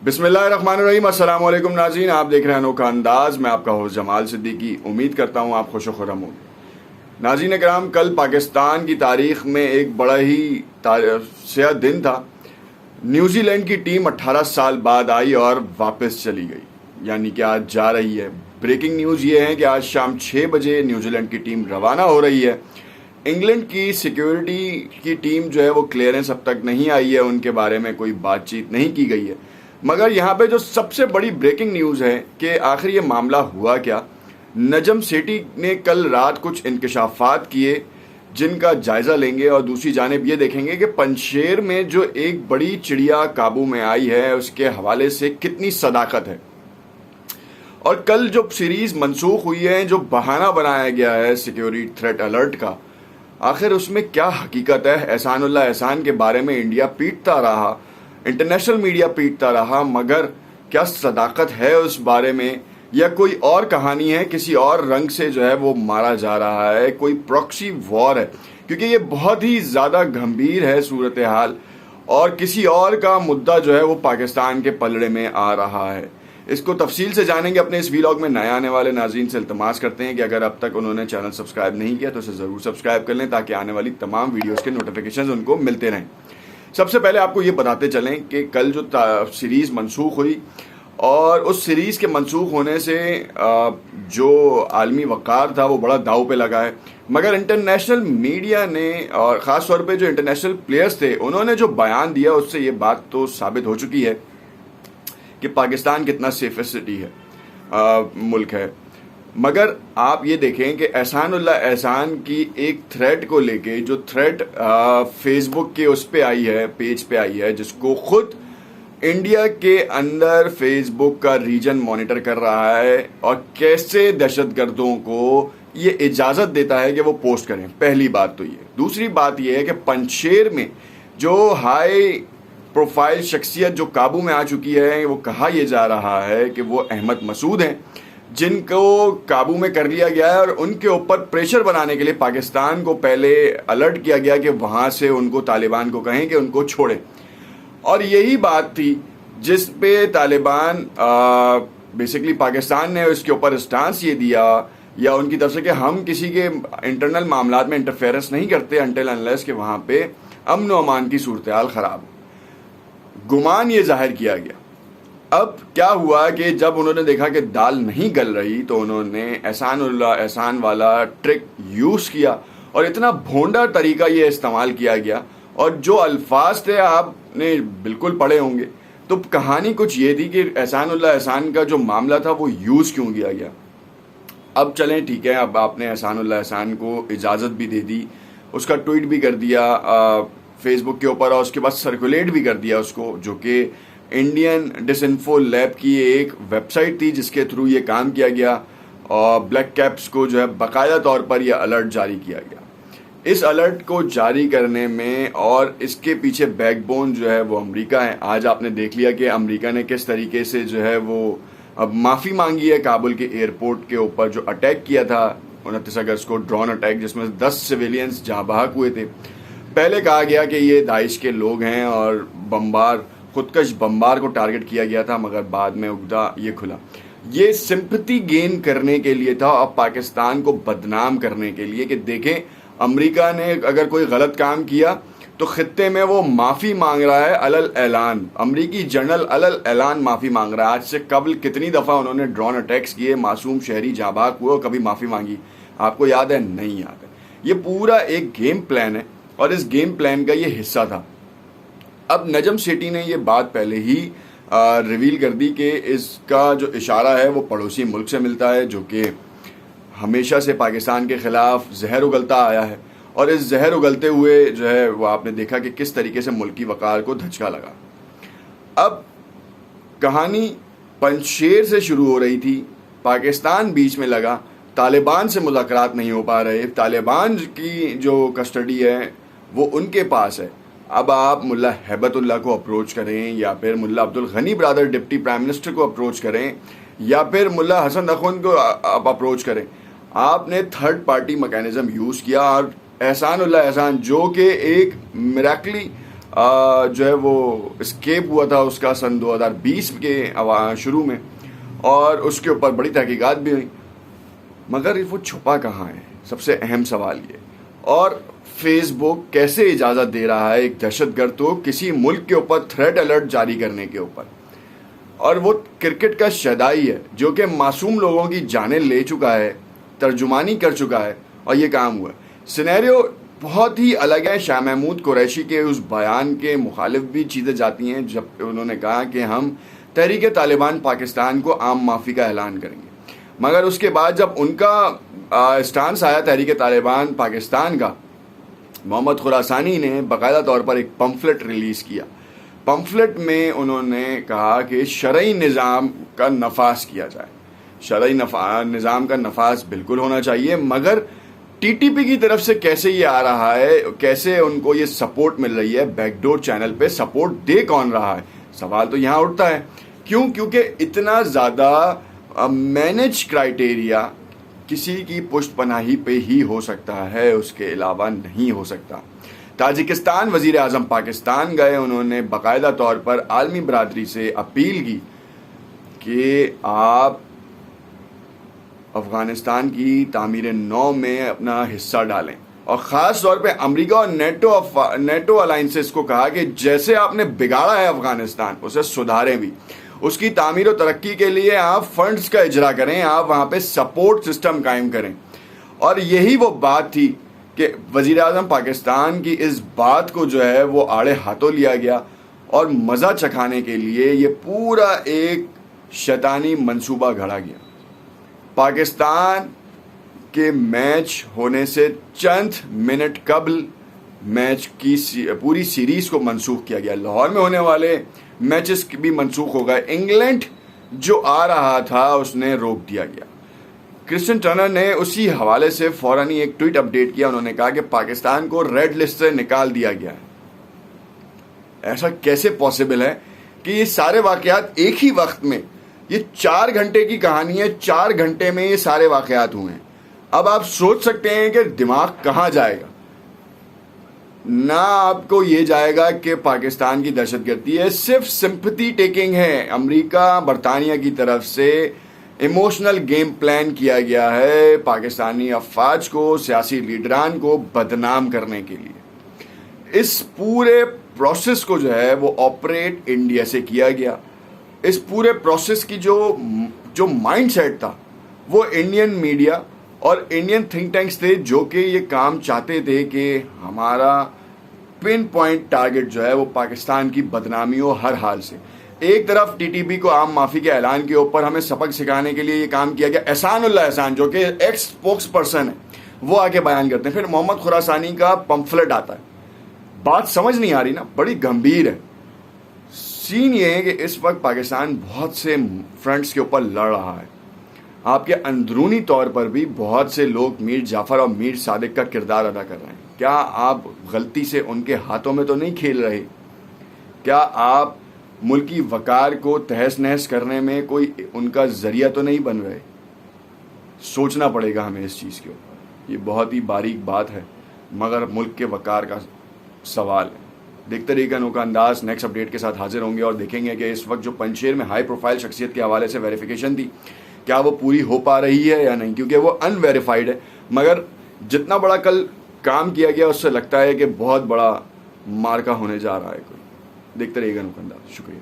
बिस्मिल्लाहिर्रहमानिर्रहीम। अस्सलाम वालेकुम नाज़रीन, आप देख रहे हैं अनोखा अंदाज। मैं आपका होस्ट जमाल सिद्दीकी। उम्मीद करता हूँ आप खुश खुर्रम होंगे। नाज़रीन कराम, कल पाकिस्तान की तारीख में एक बड़ा ही स्याह दिन था। न्यूजीलैंड की टीम 18 साल बाद आई और वापस चली गई, यानी कि आज जा रही है। ब्रेकिंग न्यूज़ ये है कि आज शाम 6 बजे न्यूजीलैंड की टीम रवाना हो रही है। इंग्लैंड की सिक्योरिटी की टीम जो है वो क्लियरेंस अब तक नहीं आई है, उनके बारे में कोई बातचीत नहीं की गई है। मगर यहाँ पे जो सबसे बड़ी ब्रेकिंग न्यूज़ है कि आखिर ये मामला हुआ क्या। नजम सेठी ने कल रात कुछ इंकशाफात किए जिनका जायज़ा लेंगे, और दूसरी जानिब ये देखेंगे कि पंजशेर में जो एक बड़ी चिड़िया काबू में आई है उसके हवाले से कितनी सदाकत है। और कल जो सीरीज़ मनसूख हुई है, जो बहाना बनाया गया है सिक्योरिटी थ्रेट अलर्ट का, आखिर उसमें क्या हकीकत है। एहसानुल्लाह एहसान के बारे में इंडिया पीटता रहा, इंटरनेशनल मीडिया पीटता रहा, मगर क्या सदाकत है उस बारे में, या कोई और कहानी है, किसी और रंग से जो है वो मारा जा रहा है, कोई प्रॉक्सी वॉर है। क्योंकि ये बहुत ही ज़्यादा गंभीर है सूरत हाल, और किसी और का मुद्दा जो है वो पाकिस्तान के पलड़े में आ रहा है। इसको तफसील से जानेंगे। अपने इस वीलॉग में नए आने वाले नाज़रीन से इल्तमास करते हैं कि अगर अब तक उन्होंने चैनल सब्सक्राइब नहीं किया तो उसे ज़रूर सब्सक्राइब कर लें, ताकि आने वाली तमाम वीडियोज़ के नोटिफिकेशन उनको मिलते रहें। सबसे पहले आपको ये बताते चलें कि कल जो सीरीज़ मनसूख हुई, और उस सीरीज़ के मनसूख होने से जो आलमी वक़ार था वो बड़ा दाव पे लगा है। मगर इंटरनेशनल मीडिया ने, और ख़ास तौर पे जो इंटरनेशनल प्लेयर्स थे, उन्होंने जो बयान दिया उससे ये बात तो साबित हो चुकी है कि पाकिस्तान कितना सेफेस्ट सिटी है, मुल्क है। मगर आप ये देखें कि एहसानुल्लाह एहसान की एक थ्रेट को लेके, जो थ्रेट फेसबुक के उस पे आई है, पेज पे आई है, जिसको खुद इंडिया के अंदर फेसबुक का रीजन मॉनिटर कर रहा है, और कैसे दहशतगर्दों को ये इजाज़त देता है कि वो पोस्ट करें। पहली बात तो ये। दूसरी बात ये है कि पंजशेर में जो हाई प्रोफाइल शख्सियत जो काबू में आ चुकी है, वो कहा यह जा रहा है कि वो अहमद मसूद हैं, जिनको काबू में कर लिया गया है, और उनके ऊपर प्रेशर बनाने के लिए पाकिस्तान को पहले अलर्ट किया गया कि वहाँ से उनको, तालिबान को कहें कि उनको छोड़ें। और यही बात थी जिस पे तालिबान बेसिकली पाकिस्तान ने उसके ऊपर स्टांस ये दिया, या उनकी तरफ से, कि हम किसी के इंटरनल मामलात में इंटरफेरेंस नहीं करते अनटिल अनलेस कि वहाँ पे अमन व अमान की सूरत हाल ख़राब। गुमान ये जाहिर किया गया। अब क्या हुआ कि जब उन्होंने देखा कि दाल नहीं गल रही, तो उन्होंने एहसानुल्लाह एहसान वाला ट्रिक यूज़ किया, और इतना भोंडा तरीका ये इस्तेमाल किया गया। और जो अल्फाज थे आपने बिल्कुल पढ़े होंगे। तो कहानी कुछ ये थी कि एहसानुल्लाह एहसान का जो मामला था वो यूज़ क्यों किया गया। अब चलें, ठीक है, अब आपने एहसानुल्लाह एहसान को इजाज़त भी दे दी, उसका ट्वीट भी कर दिया फेसबुक के ऊपर, और उसके बाद सर्कुलेट भी कर दिया उसको, जो कि इंडियन डिसइंफो लैब की एक वेबसाइट थी जिसके थ्रू ये काम किया गया, और ब्लैक कैप्स को जो है बाकायदा तौर पर यह अलर्ट जारी किया गया। इस अलर्ट को जारी करने में और इसके पीछे बैकबोन जो है वो अमेरिका है। आज आपने देख लिया कि अमेरिका ने किस तरीके से जो है वो अब माफ़ी मांगी है काबुल के एयरपोर्ट के ऊपर जो अटैक किया था 29 अगस्त को, ड्रोन अटैक, जिसमें 10 सिविलियंस जहाँ बहक हुए थे। पहले कहा गया कि ये दाइश के लोग हैं और खुदकश बम्बार को टारगेट किया गया था, मगर बाद में उगदा ये खुला। ये सिंपैथी गेन करने के लिए था, और पाकिस्तान को बदनाम करने के लिए कि देखें अमेरिका ने अगर कोई गलत काम किया तो खित्ते में वो माफ़ी मांग रहा है अलल ऐलान। अमरीकी जनरल अलल ऐलान माफ़ी मांग रहा है। आज से कबल कितनी दफ़ा उन्होंने ड्रोन अटैक्स किए, मासूम शहरी जाँ बहक हुए, और कभी माफ़ी मांगी? आपको याद है? नहीं याद है। ये पूरा एक गेम प्लान है, और इस गेम प्लान का ये हिस्सा था। अब नजम सेठी ने ये बात पहले ही रिवील कर दी कि इसका जो इशारा है वो पड़ोसी मुल्क से मिलता है, जो कि हमेशा से पाकिस्तान के ख़िलाफ़ जहर उगलता आया है। और इस जहर उगलते हुए जो है वो आपने देखा कि किस तरीके से मुल्की वक़ार को धचका लगा। अब कहानी पंजशेर से शुरू हो रही थी, पाकिस्तान बीच में लगा, तालिबान से मुज़ाकरात नहीं हो पा रहे, तालिबान की जो कस्टडी है वो उनके पास है। अब आप मुल्ला हैबतुल्लाह को अप्रोच करें, या फिर Mullah Abdul Ghani Baradar deputy prime minister को अप्रोच करें, या फिर मुल्ला हसन अखुंद को आप अप्रोच करें, आपने थर्ड पार्टी मैकेनिज्म यूज़ किया। और एहसानुल्लाह एहसान, जो कि एक मिराकली जो है वो स्केप हुआ था उसका सन 2020 के शुरू में, और उसके ऊपर बड़ी तहकीकात भी हुई, मगर वो छुपा कहाँ है, सबसे अहम सवाल ये। और फेसबुक कैसे इजाज़त दे रहा है एक दहशतगर्द को किसी मुल्क के ऊपर थ्रेट अलर्ट जारी करने के ऊपर, और वो क्रिकेट का शदाई है जो कि मासूम लोगों की जानें ले चुका है, तर्जुमानी कर चुका है, और ये काम हुआ। सिनेरियो बहुत ही अलग है। शाह महमूद कुरैशी के उस बयान के मुखालिफ भी चीज़ें जाती हैं जब उन्होंने कहा कि हम तहरीक तालिबान पाकिस्तान को आम माफ़ी का ऐलान करेंगे, मगर उसके बाद जब उनका स्टांस आया तहरीक तालिबान पाकिस्तान का, मोहम्मद खुरासानी ने बाकायदा तौर पर एक पम्फलेट रिलीज़ किया। पम्फलेट में उन्होंने कहा कि शरई निज़ाम का नफाज किया जाए, शरई निज़ाम का नफाज बिल्कुल होना चाहिए, मगर टीटीपी की तरफ से कैसे ये आ रहा है, कैसे उनको ये सपोर्ट मिल रही है, बैकडोर चैनल पे सपोर्ट दे कौन रहा है, सवाल तो यहाँ उठता है। क्यों? क्योंकि इतना ज़्यादा मैनेज क्राइटेरिया किसी की पुष्टपनाही पे ही हो सकता है, उसके अलावा नहीं हो सकता। ताजिकिस्तान वज़ीर आज़म पाकिस्तान गए, उन्होंने बाकायदा तौर पर आलमी बरादरी से अपील की कि आप अफ़गानिस्तान की तामीर नौ में अपना हिस्सा डालें, और ख़ास तौर पे अमेरिका और नेटो अलाइंसेस को कहा कि जैसे आपने बिगाड़ा है अफ़गानिस्तान, उसे सुधारें भी, उसकी तामीर और तरक्की के लिए आप फंड्स का इजरा करें, आप वहाँ पे सपोर्ट सिस्टम कायम करें। और यही वो बात थी कि वज़ीर आज़म पाकिस्तान की इस बात को जो है वो आड़े हाथों लिया गया, और मज़ा चखाने के लिए ये पूरा एक शैतानी मंसूबा घड़ा गया। पाकिस्तान के मैच होने से चंद मिनट कबल मैच की पूरी सीरीज़ को मंसूख किया गया। लाहौर में होने वाले मैचेस भी मंसूख हो गए। इंग्लैंड जो आ रहा था उसने रोक दिया गया। क्रिश्चियन टर्नर ने उसी हवाले से फ़ौरन ही एक ट्वीट अपडेट किया। उन्होंने कहा कि पाकिस्तान को रेड लिस्ट से निकाल दिया गया है। ऐसा कैसे पॉसिबल है कि ये सारे वाक़यात एक ही वक्त में, ये 4 घंटे की कहानी है, 4 घंटे में ये सारे वाक़यात हुए हैं। अब आप सोच सकते हैं कि दिमाग कहाँ जाएगा। ना आपको ये जाएगा कि पाकिस्तान की दहशतगर्दी है, सिर्फ सिंपैथी टेकिंग है। अमेरिका बरतानिया की तरफ से इमोशनल गेम प्लान किया गया है पाकिस्तानी अफवाज को, सियासी लीडरान को बदनाम करने के लिए। इस पूरे प्रोसेस को जो है वो ऑपरेट इंडिया से किया गया। इस पूरे प्रोसेस की जो माइंडसेट था वो इंडियन मीडिया और इंडियन थिंक टैंक्स थे, जो कि ये काम चाहते थे कि हमारा पिन पॉइंट टारगेट जो है वो पाकिस्तान की बदनामी हो हर हाल से। एक तरफ टीटीपी को आम माफ़ी के ऐलान के ऊपर हमें सबक सिखाने के लिए ये काम किया गया। एहसानुल्लाह एहसान जो कि एक्स स्पोक्स पर्सन है वो आके बयान करते हैं। फिर मोहम्मद खुरासानी का पम्फलेट आता है। बात समझ नहीं आ रही ना, बड़ी गंभीर है। सीन ये है कि इस वक्त पाकिस्तान बहुत से फ्रंट्स के ऊपर लड़ रहा है। आपके अंदरूनी तौर पर भी बहुत से लोग मीर जाफ़र और मीर सादिक का किरदार अदा कर रहे हैं। क्या आप गलती से उनके हाथों में तो नहीं खेल रहे? क्या आप मुल्की वकार को तहस नहस करने में कोई उनका ज़रिया तो नहीं बन रहे? सोचना पड़ेगा हमें इस चीज़ के ऊपर। ये बहुत ही बारीक बात है, मगर मुल्क के वकार का सवाल है। देखते रहिएगा अनोखा अंदाज। नेक्स्ट अपडेट के साथ हाजिर होंगे और देखेंगे कि इस वक्त जो पंचेर में हाई प्रोफाइल शख्सियत के हवाले से वेरिफिकेशन थी, क्या वो पूरी हो पा रही है या नहीं, क्योंकि वो अनवेरीफाइड है। मगर जितना बड़ा कल काम किया गया उससे लगता है कि बहुत बड़ा मार्का होने जा रहा है कोई। देखते रहिएगा अनोखा अंदाज। शुक्रिया।